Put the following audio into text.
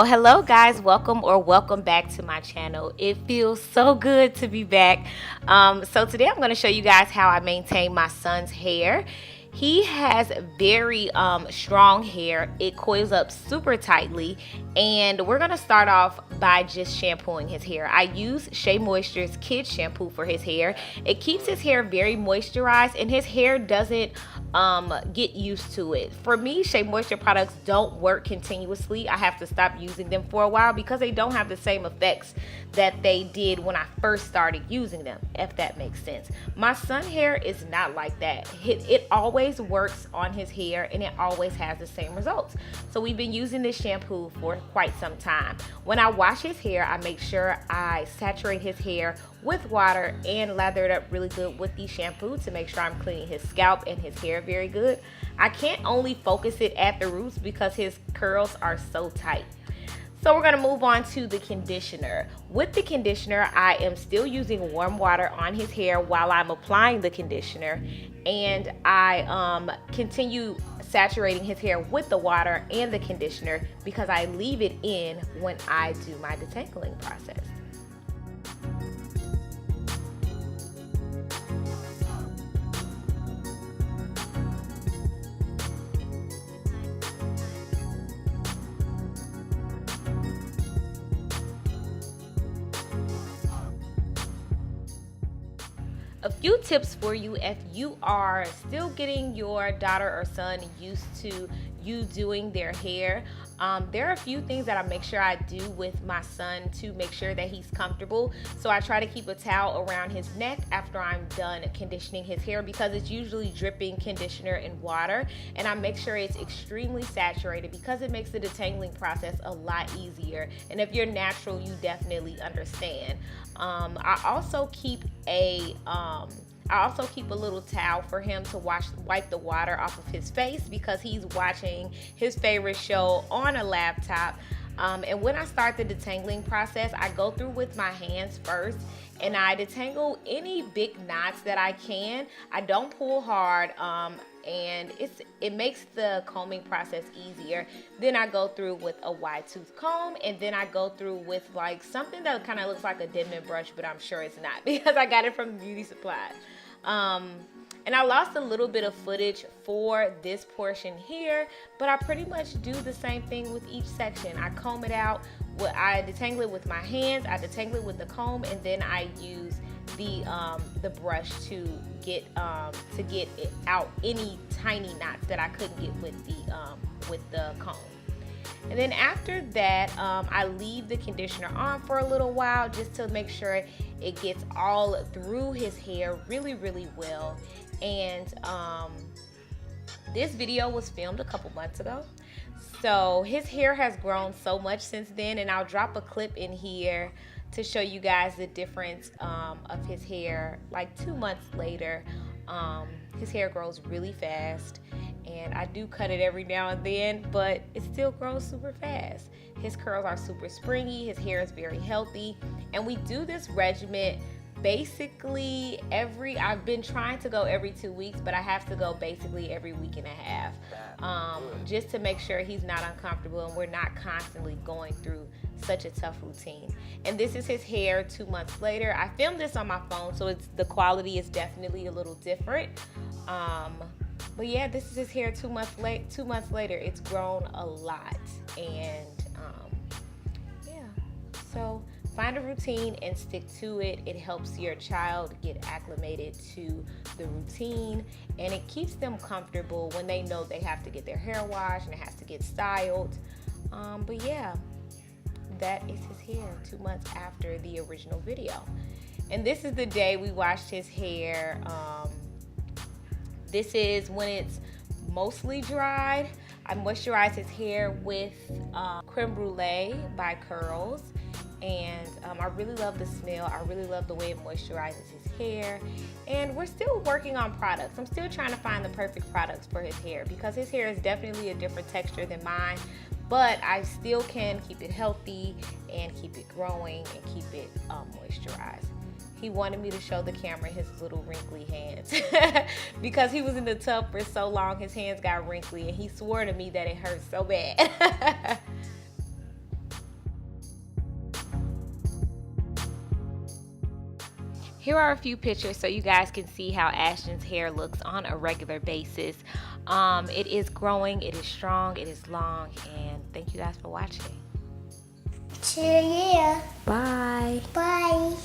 Hello guys, welcome back to my channel. It feels so good to be back. So today I'm going to show you guys how I maintain my son's hair. He has very strong hair. It coils up super tightly, and we're going to start off by just shampooing his hair. I use Shea Moisture's Kids Shampoo for his hair. It keeps his hair very moisturized, and his hair doesn't get used to it. For me, Shea Moisture products don't work continuously. I have to stop using them for a while because they don't have the same effects that they did when I first started using them, if that makes sense. My son's hair is not like that. It always works on his hair, and it always has the same results. So we've been using this shampoo for quite some time. When I wash his hair, I make sure I saturate his hair with water and lather it up really good with the shampoo to make sure I'm cleaning his scalp and his hair very good. I can't only focus it at the roots because his curls are so tight. So we're going to move on to the conditioner. With the conditioner, I am still using warm water on his hair while I'm applying the conditioner, and I continue saturating his hair with the water and the conditioner because I leave it in when I do my detangling process. A few tips for you if you are still getting your daughter or son used to you doing their hair. There are a few things that I make sure I do with my son to make sure that he's comfortable. So I try to keep a towel around his neck after I'm done conditioning his hair because it's usually dripping conditioner and water, and I make sure it's extremely saturated because it makes the detangling process a lot easier. And if you're natural, you definitely understand. I also keep a little towel for him to wipe the water off of his face because he's watching his favorite show on a laptop. And when I start the detangling process, I go through with my hands first and I detangle any big knots that I can. I don't pull hard, and it makes the combing process easier. Then I go through with a wide tooth comb, and then I go through with like something that kind of looks like a Denman brush, but I'm sure it's not because I got it from beauty supply. And I lost a little bit of footage for this portion here, but I pretty much do the same thing with each section. I comb it out, I detangle it with my hands, I detangle it with the comb, and then I use the brush to get it out any tiny knots that I couldn't get with the comb. And then after that, I leave the conditioner on for a little while just to make sure it gets all through his hair really, really well. And this video was filmed a couple months ago. So his hair has grown so much since then, and I'll drop a clip in here to show you guys the difference of his hair like 2 months later. His hair grows really fast, and I do cut it every now and then, but it still grows super fast. His curls are super springy, his hair is very healthy, and we do this regimen basically I've been trying to go every 2 weeks, but I have to go basically every week and a half, just to make sure he's not uncomfortable and we're not constantly going through such a tough routine. And this is his hair 2 months later. I filmed this on my phone, so the quality is definitely a little different. But yeah, this is his hair 2 months later. It's grown a lot, and yeah. So find a routine and stick to it. It helps your child get acclimated to the routine, and it keeps them comfortable when they know they have to get their hair washed and it has to get styled. But yeah, that is his hair 2 months after the original video. And this is the day we washed his hair. This is when it's mostly dried. I moisturize his hair with Creme Brulle by Karud. And I really love the smell. I really love the way it moisturizes his hair. And we're still working on products. I'm still trying to find the perfect products for his hair because his hair is definitely a different texture than mine. But I still can keep it healthy and keep it growing and keep it moisturized. He wanted me to show the camera his little wrinkly hands because he was in the tub for so long, his hands got wrinkly, and he swore to me that it hurt so bad. Here are a few pictures so you guys can see how Ashton's hair looks on a regular basis. It is growing, it is strong, it is long, and thank you guys for watching. Yeah. Bye. Bye.